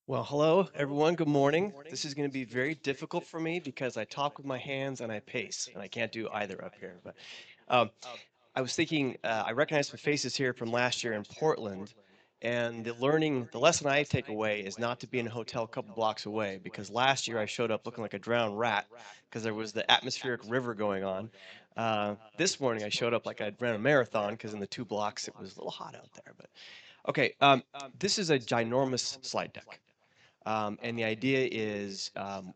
Well, hello, everyone. Good morning. This is going to be very difficult for me because I talk with my hands and I pace, and I can't do either up here. But um, I was thinking, I recognize some faces here from last year in Portland, and the lesson I take away is not to be in a hotel a couple blocks away because last year I showed up looking like a drowned rat because there was the atmospheric river going on. This morning I showed up like I'd ran a marathon because in the 2 blocks it was a little hot out there. But okay, this is a ginormous slide deck. And the idea is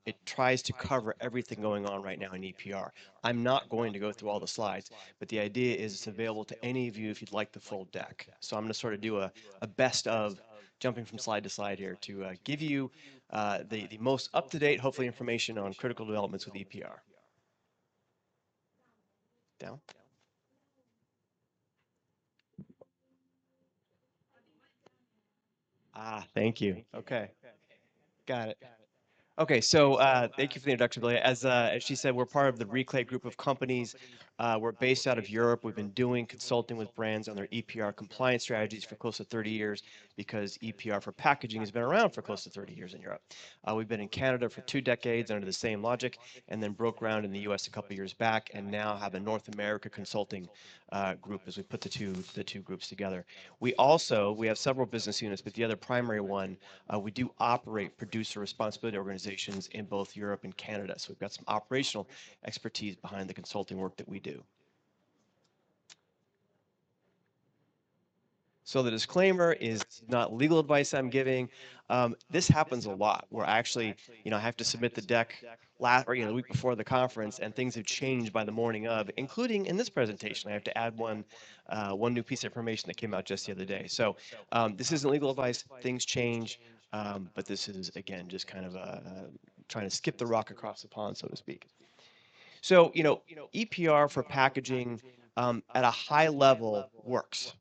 it tries to cover everything going on right now in EPR. I'm not going to go through all the slides, but the idea is it's available to any of you if you'd like the full deck. So I'm going to sort of do a best of jumping from slide to slide here to give you the most up-to-date, hopefully, information on critical developments with EPR. Down. Ah, thank you. Okay, got it. Okay, so thank you for the introduction, Billy. As she said, we're part of the Reclay group of companies. We're based out of Europe. We've been doing consulting with brands on their EPR compliance strategies for close to 30 years because EPR for packaging has been around for close to 30 years in Europe. We've been in Canada for 2 decades under the same logic, and then broke ground in the US a couple years back, and now have a North America consulting group as we put the two groups together. We have several business units, but the other primary one, we do operate producer responsibility organizations in both Europe and Canada. So we've got some operational expertise behind the consulting work that we do. So the disclaimer is not legal advice I'm giving. This happens a lot where actually, I have to submit the deck the week before the conference, and things have changed by the morning of, including in this presentation. I have to add one new piece of information that came out just the other day. So this isn't legal advice. Things change, but this is again just kind of trying to skip the rock across the pond, so to speak. So EPR for packaging at a high level works,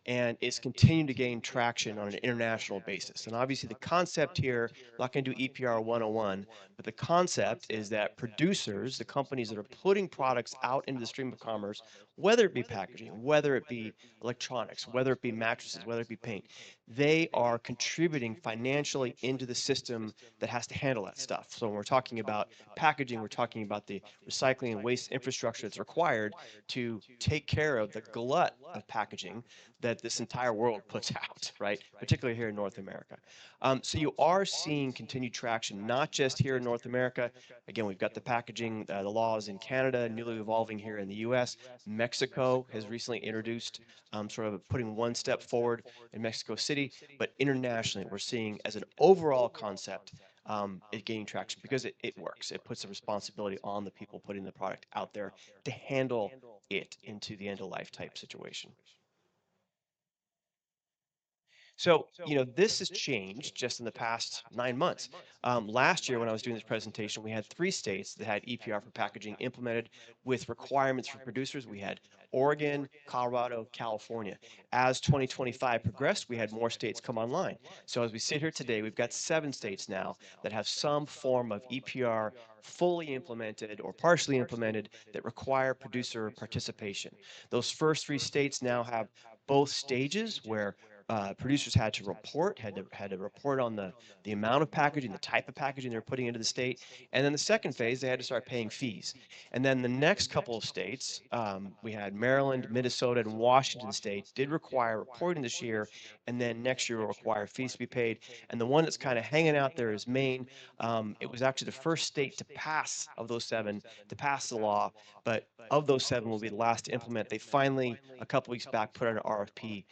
and it's continuing to gain traction on an international basis. And obviously the concept here, I'm not going to do EPR 101, but the concept is that producers, the companies that are putting products out into the stream of commerce, whether it be packaging, whether it be electronics, whether it be mattresses, whether it be paint, they are contributing financially into the system that has to handle that stuff. So when we're talking about packaging, we're talking about the recycling and waste infrastructure that's required to take care of the glut of packaging that this entire world puts out, right? Particularly here in North America. So you are seeing continued traction, not just here in North America. Again, we've got the packaging, the laws in Canada, newly evolving here in the US. Mexico has recently introduced sort of putting one step forward in Mexico City, but internationally, we're seeing as an overall concept, it gaining traction because it works. It puts the responsibility on the people putting the product out there to handle it into the end of life type situation. So, this has changed just in the past 9 months. Last year, when I was doing this presentation, we had 3 states that had EPR for packaging implemented with requirements for producers. We had Oregon, Colorado, California. As 2025 progressed, we had more states come online. So as we sit here today, we've got 7 states now that have some form of EPR fully implemented or partially implemented that require producer participation. Those first 3 states now have both stages where producers had to report on the amount of packaging, the type of packaging they're putting into the state, and then the second phase they had to start paying fees. And then the next couple of states, we had Maryland, Minnesota, and Washington State did require reporting this year, and then next year will require fees to be paid. And the one that's kind of hanging out there is Maine. It was actually the first state to pass of those 7 to pass the law, but of those 7 will be the last to implement. They finally, a couple weeks back, put out an RFP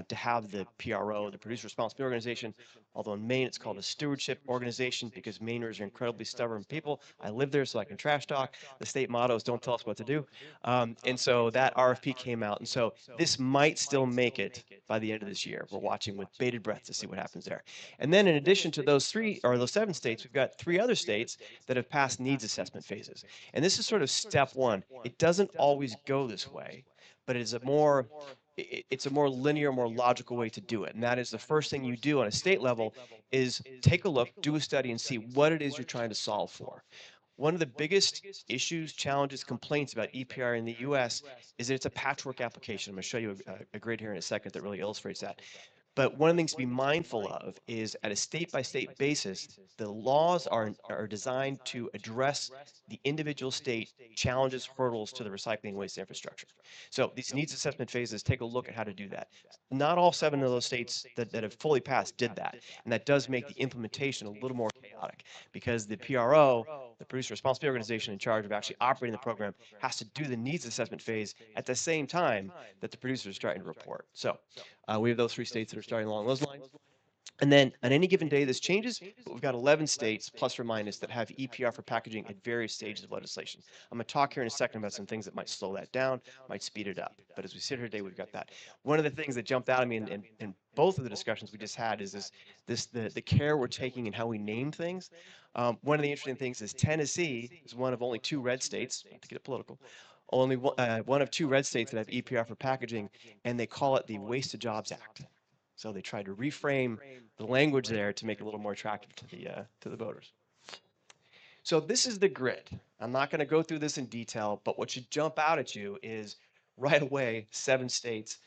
to have the PRO, the Producer Responsibility Organization, although in Maine it's called a stewardship organization because Mainers are incredibly stubborn people. I live there so I can trash talk. The state motto is don't tell us what to do. And so that RFP came out. And so this might still make it by the end of this year. We're watching with bated breath to see what happens there. And then in addition to those 7 states, we've got 3 other states that have passed needs assessment phases. And this is sort of step one. It doesn't always go this way, but it's a more linear, more logical way to do it. And that is the first thing you do on a state level is take a look, do a study, and see what it is you're trying to solve for. One of the biggest issues, challenges, complaints about EPR in the US is that it's a patchwork application. I'm going to show you a grid here in a second that really illustrates that. But one of the things to be mindful of is at a state-by-state basis, the laws are designed to address the individual state challenges, hurdles to the recycling waste infrastructure. So these needs assessment phases take a look at how to do that. Not all 7 of those states that have fully passed did that, and that does make the implementation a little more chaotic because the PRO, the producer responsibility organization in charge of actually operating the program, has to do the needs assessment phase at the same time that the producers are starting to report. So we have those 3 states that are starting along those lines. And then on any given day, this changes, but we've got 11 states, plus or minus, that have EPR for packaging at various stages of legislation. I'm going to talk here in a second about some things that might slow that down, might speed it up. But as we sit here today, we've got that. One of the things that jumped out at me in both of the discussions we just had is the care we're taking in how we name things. One of the interesting things is Tennessee is one of only 2 red states, not to get political, only one of 2 red states that have EPR for packaging, and they call it the Waste to Jobs Act. So they tried to reframe the language there to make it a little more attractive to the voters. So this is the grid. I'm not going to go through this in detail, but what should jump out at you is right away 7 states,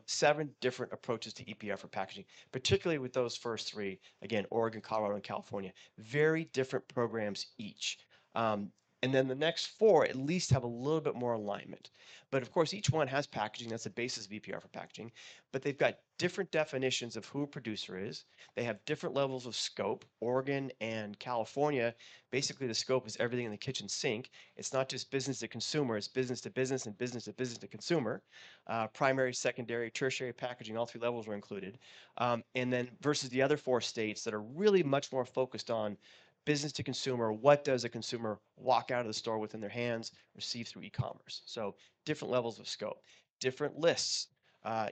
7 different approaches to EPR for packaging, particularly with those first 3, again, Oregon, Colorado, and California. Very different programs each. And then the next 4 at least have a little bit more alignment. But of course, each one has packaging. That's the basis of EPR for packaging. But they've got different definitions of who a producer is. They have different levels of scope. Oregon and California, basically the scope is everything in the kitchen sink. It's not just business to consumer, it's business to business and business to consumer. Primary, secondary, tertiary packaging, all 3 levels are included. And then versus the other 4 states that are really much more focused on business to consumer, what does a consumer walk out of the store with in their hands, receive through e-commerce? So different levels of scope, different lists.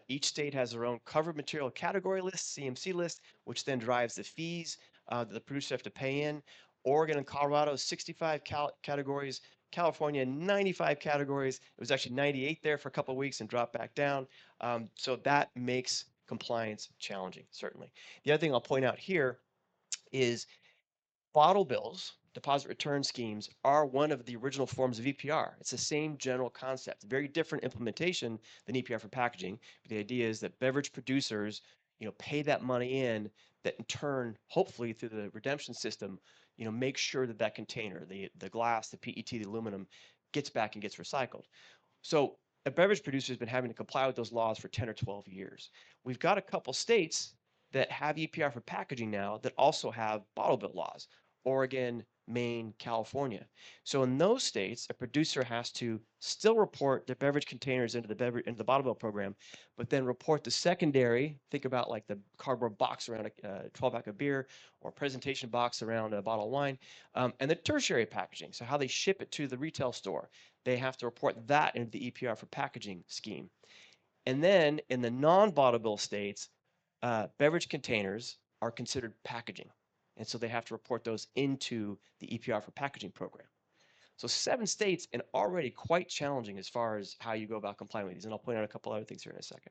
Each state has their own covered material category list, CMC list, which then drives the fees that the producers have to pay in. Oregon and Colorado, 65 categories. California, 95 categories. It was actually 98 there for a couple of weeks and dropped back down. So that makes compliance challenging, certainly. The other thing I'll point out here is bottle bills, deposit return schemes, are one of the original forms of EPR. It's the same general concept, very different implementation than EPR for packaging. But the idea is that beverage producers, pay that money in, that in turn, hopefully through the redemption system, make sure that that container, the glass, the PET, the aluminum, gets back and gets recycled. So a beverage producer has been having to comply with those laws for 10 or 12 years. We've got a couple states that have EPR for packaging now that also have bottle bill laws. Oregon, Maine, California. So in those states, a producer has to still report their beverage containers into the bottle bill program, but then report the secondary. Think about like the cardboard box around a 12-pack of beer, or presentation box around a bottle of wine, and the tertiary packaging. So how they ship it to the retail store, they have to report that into the EPR for packaging scheme. And then in the non-bottle bill states, beverage containers are considered packaging. And so they have to report those into the EPR for packaging program. So 7 states, and already quite challenging as far as how you go about complying with these. And I'll point out a couple other things here in a second.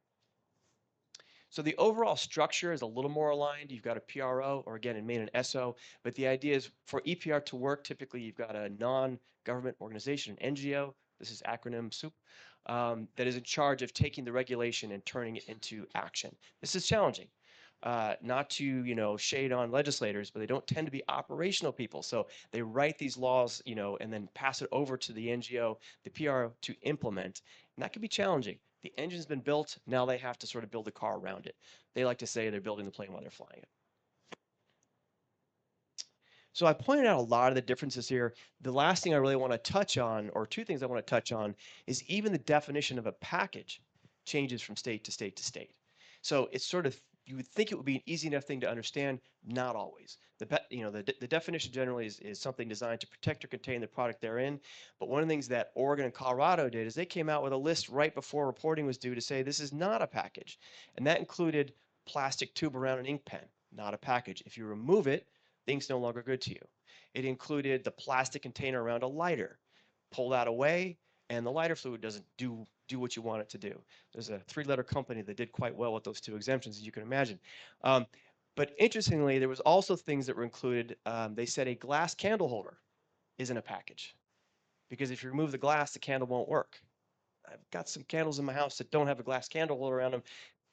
So the overall structure is a little more aligned. You've got a PRO, or again in Maine an SO, but the idea is for EPR to work, typically you've got a non-government organization, an NGO, this is acronym soup, that is in charge of taking the regulation and turning it into action. This is challenging. Not to shade on legislators, but they don't tend to be operational people. So they write these laws, and then pass it over to the NGO, the PRO to implement, and that can be challenging. The engine's been built, now they have to sort of build the car around it. They like to say they're building the plane while they're flying it. So I pointed out a lot of the differences here. The last thing I really want to touch on, or 2 things I want to touch on, is even the definition of a package changes from state to state to state. So it's sort of, you would think it would be an easy enough thing to understand, not always. The definition generally is something designed to protect or contain the product therein. But one of the things that Oregon and Colorado did is they came out with a list right before reporting was due to say this is not a package. And that included plastic tube around an ink pen, not a package. If you remove it, the ink's no longer good to you. It included the plastic container around a lighter. Pull that away, and the lighter fluid doesn't do what you want it to do. There's a 3-letter company that did quite well with those 2 exemptions, as you can imagine. But interestingly, there was also things that were included. They said a glass candle holder isn't a package, because if you remove the glass, the candle won't work. I've got some candles in my house that don't have a glass candle holder around them.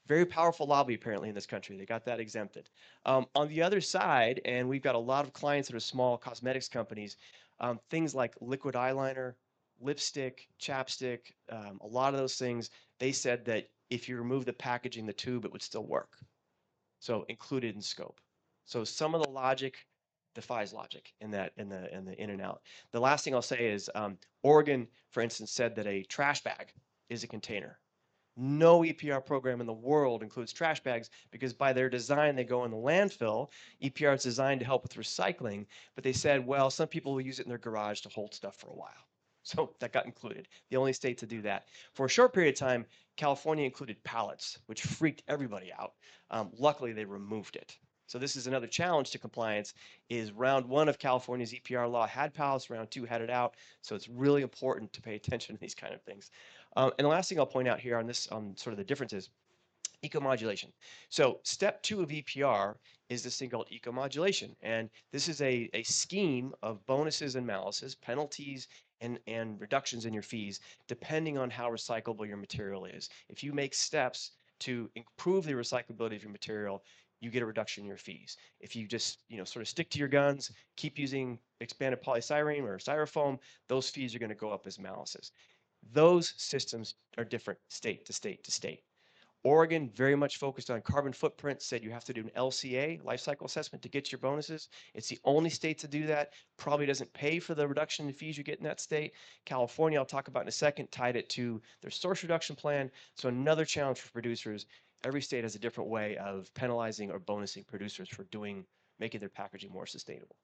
Very powerful lobby apparently in this country. They got that exempted. On the other side, and we've got a lot of clients that are small cosmetics companies, things like liquid eyeliner, lipstick, chapstick, a lot of those things, they said that if you remove the packaging, the tube, it would still work. So included in scope. So some of the logic defies logic in that in the in and out. The last thing I'll say is Oregon, for instance, said that a trash bag is a container. No EPR program in the world includes trash bags because by their design, they go in the landfill. EPR is designed to help with recycling, but they said, well, some people will use it in their garage to hold stuff for a while. So that got included. The only state to do that. For a short period of time, California included pallets, which freaked everybody out. Luckily, they removed it. So this is another challenge to compliance is round one of California's EPR law had pallets, round two had it out. So it's really important to pay attention to these kind of things. And the last thing I'll point out here on this, on sort of the differences, ecomodulation. So step two of EPR is this thing called ecomodulation. And this is a scheme of bonuses and malices, penalties and reductions in your fees, depending on how recyclable your material is. If you make steps to improve the recyclability of your material, you get a reduction in your fees. If you just, sort of stick to your guns, keep using expanded polystyrene or styrofoam, those fees are going to go up as malices. Those systems are different state to state to state. Oregon very much focused on carbon footprint, said you have to do an LCA, life cycle assessment, to get your bonuses. It's the only state to do that. Probably doesn't pay for the reduction in fees you get in that state. California, I'll talk about in a second, tied it to their source reduction plan. So another challenge for producers. Every state has a different way of penalizing or bonusing producers for making their packaging more sustainable.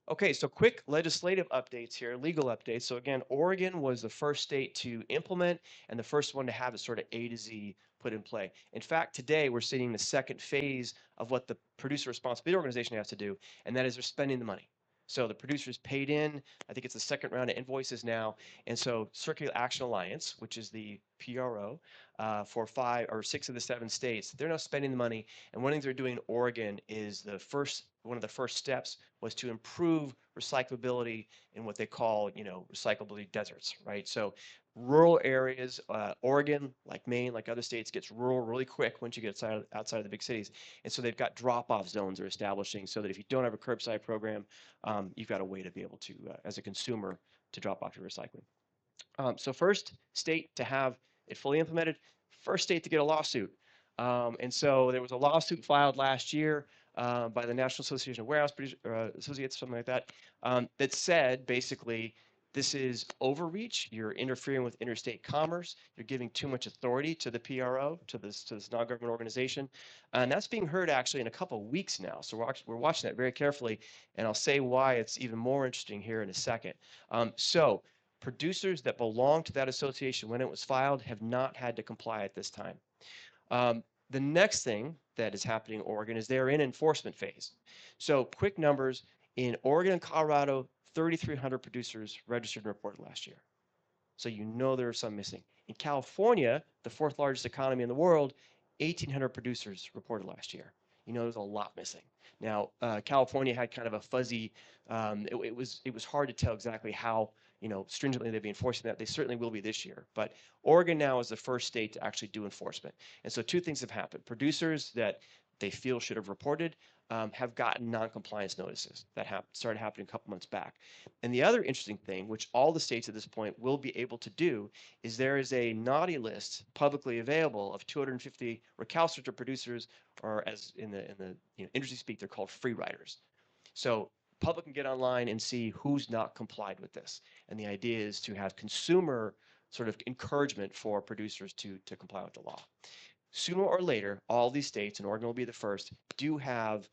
Okay, so quick legislative updates here, legal updates. So again, Oregon was the first state to implement and the first one to have it sort of A to Z put in play. In fact, today we're seeing the second phase of what the producer responsibility organization has to do, and that is they're spending the money. So the producers paid in, I think it's the second round of invoices now. And so Circular Action Alliance, which is the PRO for 5 or 6 of the 7 states, they're now spending the money. And one of the things they're doing in Oregon is one of the first steps was to improve recyclability in what they call, recyclability deserts, right? So rural areas, Oregon, like Maine, like other states, gets rural really quick once you get outside of the big cities. And so they've got drop-off zones they're establishing so that if you don't have a curbside program, you've got a way to be able to, as a consumer, to drop off your recycling. So first state to have it fully implemented, first state to get a lawsuit. And so there was a lawsuit filed last year by the National Association of Warehouse Associates, something like that, that said basically this is overreach. You're interfering with interstate commerce. You're giving too much authority to the PRO, to this non-government organization, and that's being heard actually in a couple of weeks now. So we're watching that very carefully, and I'll say why it's even more interesting here in a second. So producers that belong to that association when it was filed have not had to comply at this time. The next thing that is happening in Oregon is they're in enforcement phase. So quick numbers, in Oregon and Colorado, 3,300 producers registered and reported last year. So there are some missing. In California, the 4th largest economy in the world, 1,800 producers reported last year. There's a lot missing. Now, California had kind of a fuzzy, it was hard to tell exactly how stringently they'd be enforcing that. They certainly will be this year. But Oregon now is the first state to actually do enforcement. And so 2 things have happened. Producers that they feel should have reported have gotten non-compliance notices that started happening a couple months back. And the other interesting thing, which all the states at this point will be able to do, is there is a naughty list publicly available of 250 recalcitrant producers, or as in the industry speak, they're called free riders. So public can get online and see who's not complied with this. And the idea is to have consumer sort of encouragement for producers to comply with the law. Sooner or later, all these states, and Oregon will be the first, do have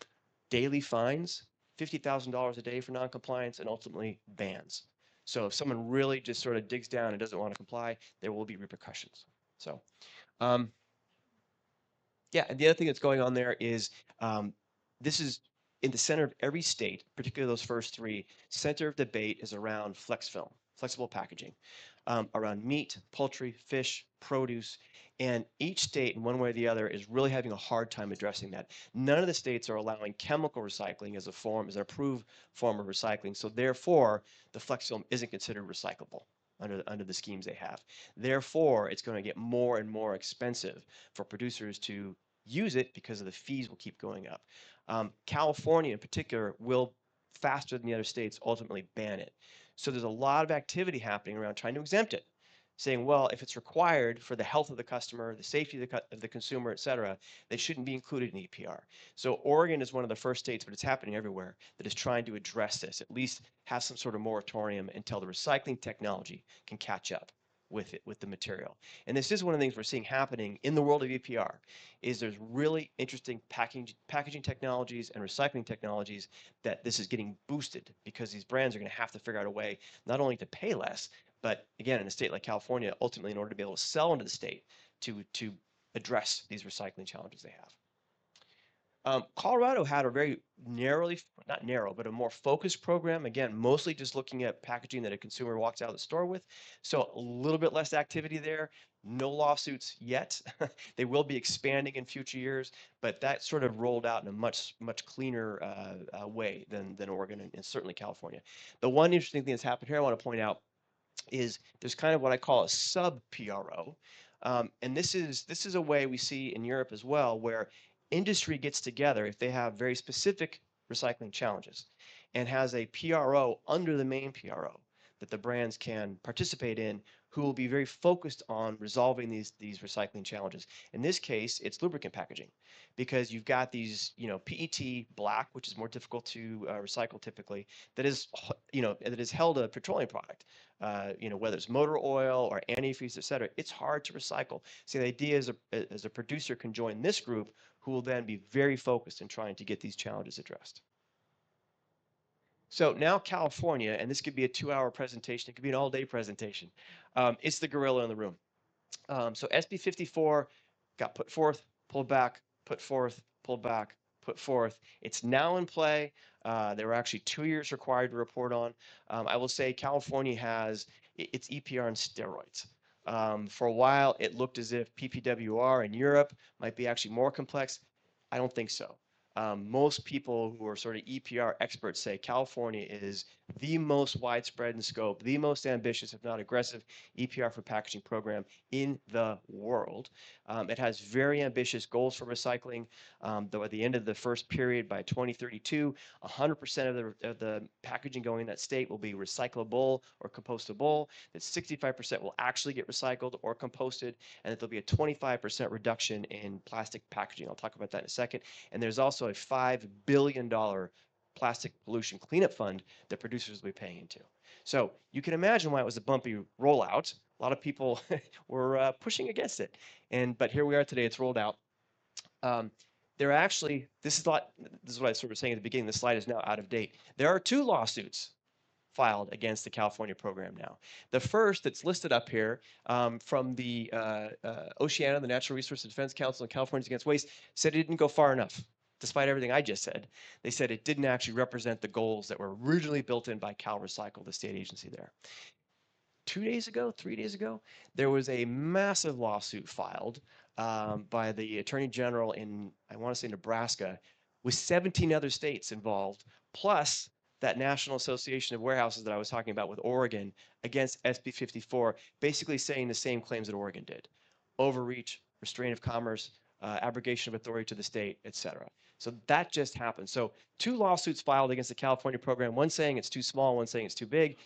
daily fines, $50,000 a day for noncompliance, and ultimately bans. So if someone really just sort of digs down and doesn't want to comply, there will be repercussions. So, yeah, and the other thing that's going on there is this is in the center of every state, particularly those first 3. Center of debate is around flex film, flexible packaging, around meat, poultry, fish, produce. And each state, in one way or the other, is really having a hard time addressing that. None of the states are allowing chemical recycling as an approved form of recycling. So therefore, the flex film isn't considered recyclable. under the schemes they have. Therefore, it's going to get more and more expensive for producers to use it because of the fees will keep going up. California in particular will, faster than the other states, ultimately ban it. So there's a lot of activity happening around trying to exempt it, saying, well, if it's required for the health of the customer, the safety of the consumer, et cetera, they shouldn't be included in EPR. So Oregon is one of the first states, but it's happening everywhere, that is trying to address this, at least have some sort of moratorium until the recycling technology can catch up with it, with the material. And this is one of the things we're seeing happening in the world of EPR, is there's really interesting packaging technologies and recycling technologies that this is getting boosted because these brands are going to have to figure out a way not only to pay less, but again, in a state like California, ultimately, in order to be able to sell into the state to address these recycling challenges they have. Colorado had a very narrowly, not narrow, but a more focused program. Again, mostly just looking at packaging that a consumer walks out of the store with. So a little bit less activity there. No lawsuits yet. They will be expanding in future years, but that sort of rolled out in a much way than Oregon and certainly California. The one interesting thing that's happened here I want to point out is there's kind of what I call a sub PRO. And this is a way we see in Europe as well, where industry gets together if they have very specific recycling challenges and has a PRO under the main PRO that the brands can participate in, who will be very focused on resolving these recycling challenges. In this case, it's lubricant packaging, because you've got these, PET black, which is more difficult to recycle typically, that is, that is held a petroleum product. Whether it's motor oil or antifreeze, et cetera, it's hard to recycle. So the idea is as a producer can join this group, who will then be very focused in trying to get these challenges addressed. So now California, and this could be a 2-hour presentation, it could be an all-day presentation. It's the gorilla in the room. So SB 54 got put forth, pulled back, put forth, pulled back, put forth. It's now in play. There were actually 2 years required to report on. I will say California has its EPR on steroids. For a while, it looked as if PPWR in Europe might be actually more complex. I don't think so. Most people who are sort of EPR experts say California is the most widespread in scope, the most ambitious, if not aggressive, EPR for packaging program in the world. It has very ambitious goals for recycling. Though at the end of the first period by 2032, 100% of the packaging going in that state will be recyclable or compostable. That 65% will actually get recycled or composted, and that there'll be a 25% reduction in plastic packaging. I'll talk about that in a second. And there's also a $5 billion plastic pollution cleanup fund that producers will be paying into. So you can imagine why it was a bumpy rollout. A lot of people were pushing against it, but here we are today. It's rolled out. There actually, this is what I was sort of saying at the beginning. The slide is now out of date. There are 2 lawsuits filed against the California program now. The first that's listed up here from the Oceana, the Natural Resources Defense Council, and Californians Against Waste, said it didn't go far enough. Despite everything I just said, they said it didn't actually represent the goals that were originally built in by CalRecycle, the state agency there. 3 days ago, there was a massive lawsuit filed by the Attorney General in, I want to say, Nebraska, with 17 other states involved, plus that National Association of Warehouses that I was talking about with Oregon, against SB 54, basically saying the same claims that Oregon did: overreach, restraint of commerce, abrogation of authority to the state, et cetera. So that just happened. So 2 lawsuits filed against the California program, one saying it's too small, one saying it's too big.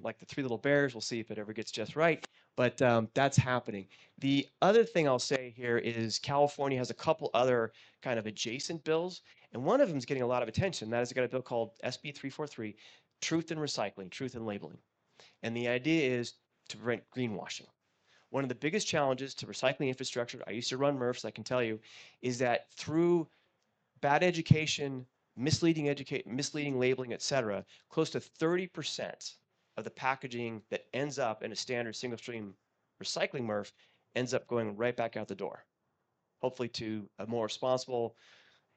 Like the 3 little bears, we'll see if it ever gets just right. But that's happening. The other thing I'll say here is California has a couple other kind of adjacent bills, and one of them is getting a lot of attention. That is, got a bill called SB 343, Truth in Recycling, Truth in Labeling. And the idea is to prevent greenwashing. One of the biggest challenges to recycling infrastructure, I used to run MRFs, I can tell you, is that through bad education, misleading labeling, et cetera, close to 30% of the packaging that ends up in a standard single stream recycling MRF ends up going right back out the door, hopefully to a more responsible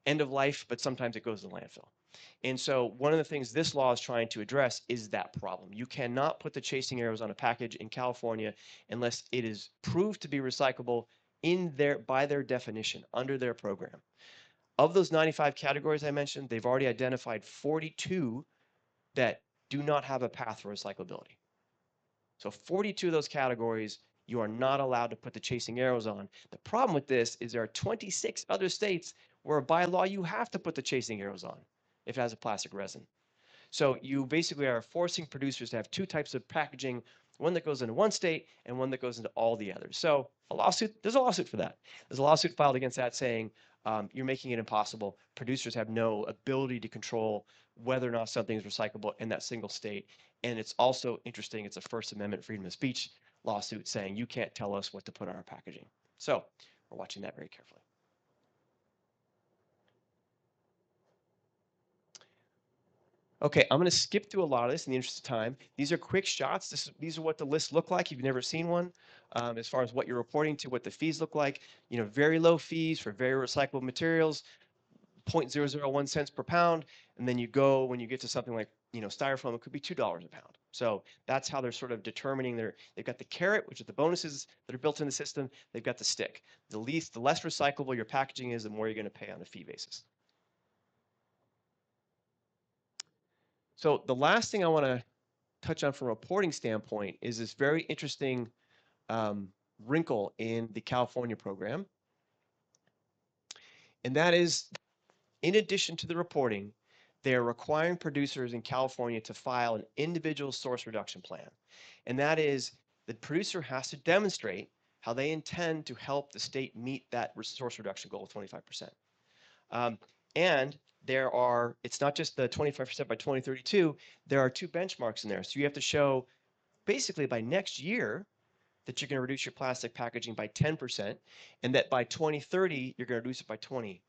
end of life, but sometimes it goes to the landfill. And so one of the things this law is trying to address is that problem. You cannot put the chasing arrows on a package in California unless it is proved to be recyclable by their definition, under their program. Of those 95 categories I mentioned, they've already identified 42 that do not have a path for recyclability. So 42 of those categories, you are not allowed to put the chasing arrows on. The problem with this is there are 26 other states where by law you have to put the chasing arrows on if it has a plastic resin. So you basically are forcing producers to have two types of packaging, one that goes into one state and one that goes into all the others. So there's a lawsuit for that. There's a lawsuit filed against that saying you're making it impossible. Producers have no ability to control whether or not something is recyclable in that single state. And it's also interesting, it's a First Amendment freedom of speech lawsuit saying you can't tell us what to put on our packaging. So we're watching that very carefully. Okay, I'm going to skip through a lot of this in the interest of time. These are quick shots. These are what the lists look like. If you've never seen one, as far as what you're reporting to, what the fees look like. You know, very low fees for very recyclable materials, 0.001 cents per pound. And then you go, when you get to something like, you know, styrofoam, it could be $2 a pound. So that's how they're sort of determining they've got the carrot, which are the bonuses that are built in the system. They've got the stick. The less recyclable your packaging is, the more you're going to pay on a fee basis. So the last thing I want to touch on from a reporting standpoint is this very interesting wrinkle in the California program. And that is, in addition to the reporting, they're requiring producers in California to file an individual source reduction plan. And that is, the producer has to demonstrate how they intend to help the state meet that source reduction goal of 25%. And it's not just the 25% by 2032, there are two benchmarks in there. So you have to show basically by next year that you're going to reduce your plastic packaging by 10%, and that by 2030, you're going to reduce it by 20%.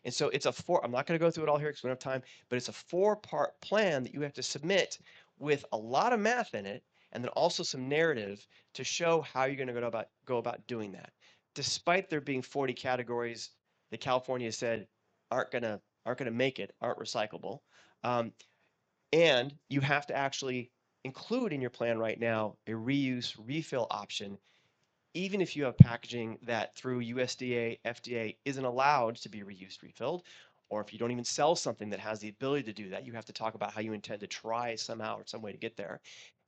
And so I'm not going to go through it all here because we don't have time, but it's a 4-part plan that you have to submit with a lot of math in it, and then also some narrative to show how you're going to go about doing that. Despite there being 40 categories that California said aren't going to make it, aren't recyclable. And you have to actually include in your plan right now a reuse refill option, even if you have packaging that through USDA, FDA isn't allowed to be reused, refilled, or if you don't even sell something that has the ability to do that, you have to talk about how you intend to try somehow or some way to get there.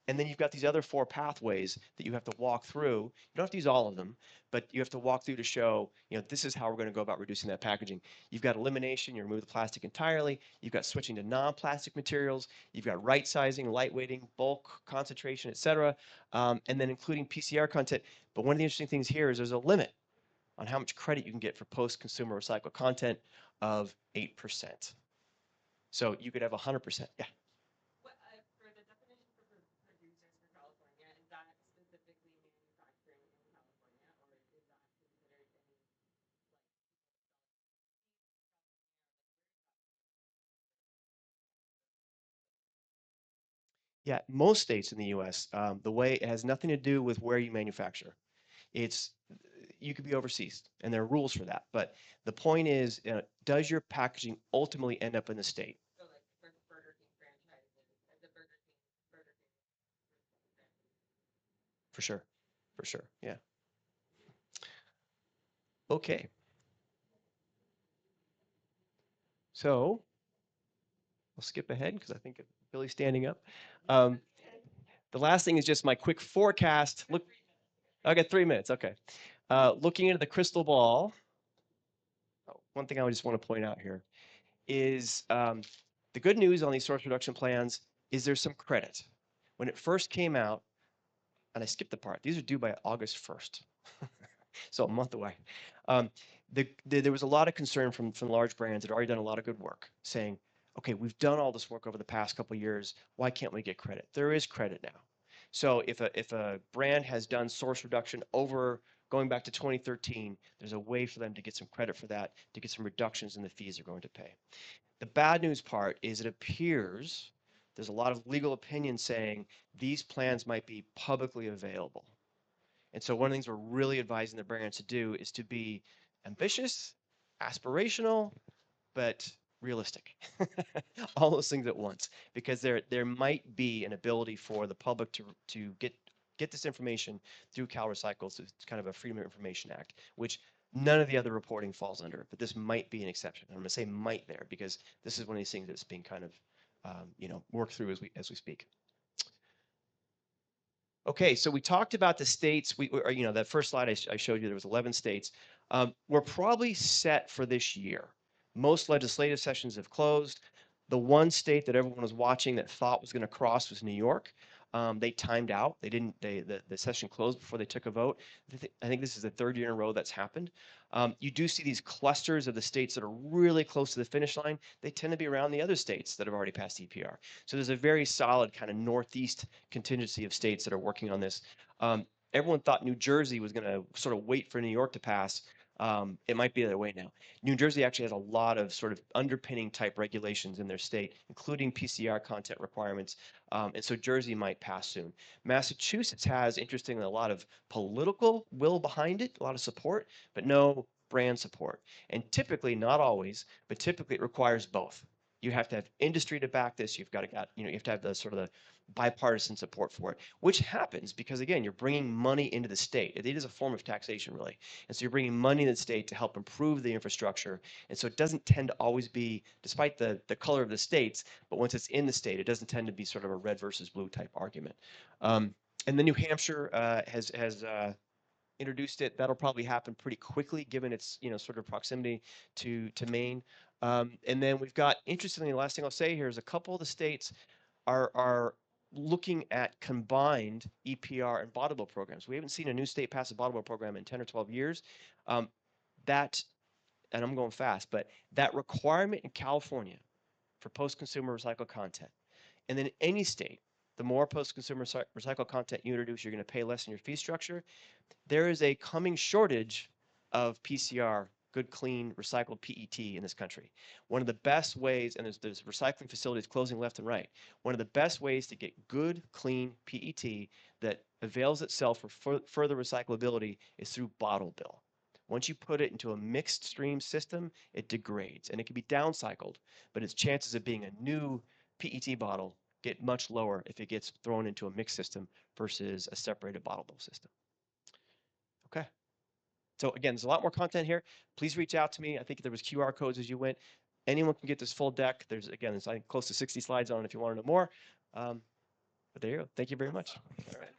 And then you've got these other 4 pathways that you have to walk through. You don't have to use all of them, but you have to walk through to show, you know, this is how we're going to go about reducing that packaging. You've got elimination, you remove the plastic entirely. You've got switching to non-plastic materials. You've got right sizing, lightweighting, bulk, concentration, etc. And then including PCR content. But one of the interesting things here is there's a limit on how much credit you can get for post-consumer recycled content of 8%. So you could have 100%. Yeah. Yeah, most states in the U.S., the way it has nothing to do with where you manufacture. It's you could be overseas, and there are rules for that. But the point is, does your packaging ultimately end up in the state? For sure, for sure, yeah. Okay, so I'll skip ahead because I think Billy's standing up. Um, the last thing is just my quick forecast. Look, I got 3 minutes. Okay. Looking into the crystal ball, one thing I just want to point out here is the good news on these source reduction plans is there's some credit. When it first came out, and I skipped the part, these are due by August 1st, so a month away. There was a lot of concern from large brands that had already done a lot of good work saying, okay, we've done all this work over the past couple of years. Why can't we get credit? There is credit now. So if a brand has done source reduction over going back to 2013, there's a way for them to get some credit for that, to get some reductions in the fees they're going to pay. The bad news part is it appears there's a lot of legal opinion saying these plans might be publicly available. And so one of the things we're really advising the brands to do is to be ambitious, aspirational, but realistic. All those things at once, because there might be an ability for the public to get this information through CalRecycle. It's kind of a Freedom of Information Act, which none of the other reporting falls under, but this might be an exception. I'm going to say might there because this is one of these things that's being kind of worked through as we speak. Okay, so we talked about the states. That first slide I showed you, there was 11 states. We're probably set for this year. Most legislative sessions have closed. The one state that everyone was watching that thought was going to cross was New York. They timed out. They didn't. The session closed before they took a vote. I think this is the third year in a row that's happened. You do see these clusters of the states that are really close to the finish line. They tend to be around the other states that have already passed EPR. So there's a very solid kind of northeast contingency of states that are working on this. Everyone thought New Jersey was going to sort of wait for New York to pass. It might be the other way now. New Jersey actually has a lot of sort of underpinning type regulations in their state, including PCR content requirements. And so Jersey might pass soon. Massachusetts has, interestingly, a lot of political will behind it, a lot of support, but no brand support. And typically, not always, but typically it requires both. You have to have industry to back this. You have to have the sort of the bipartisan support for it, which happens because, again, you're bringing money into the state. It is a form of taxation, really. And so you're bringing money in the state to help improve the infrastructure. And so it doesn't tend to always be, despite the color of the states, but once it's in the state, it doesn't tend to be sort of a red versus blue type argument. And then New Hampshire has introduced it. That'll probably happen pretty quickly, given its sort of proximity to Maine. And then we've got, interestingly, the last thing I'll say here is a couple of the states are looking at combined EPR and bottle bill programs. We haven't seen a new state pass a bottle bill program in 10 or 12 years. That, and I'm going fast, but that requirement in California for post-consumer recycled content, and then any state, the more post-consumer recycled content you introduce, you're going to pay less in your fee structure. There is a coming shortage of PCR, good, clean, recycled PET in this country. One of the best ways, and there's recycling facilities closing left and right. One of the best ways to get good, clean PET that avails itself for further recyclability is through bottle bill. Once you put it into a mixed stream system, it degrades and it can be downcycled, but its chances of being a new PET bottle get much lower if it gets thrown into a mixed system versus a separated bottle bill system. Okay. So again, there's a lot more content here. Please reach out to me. I think there was QR codes as you went. Anyone can get this full deck. There's I think close to 60 slides on it if you want to know more. But there you go. Thank you very much. All right.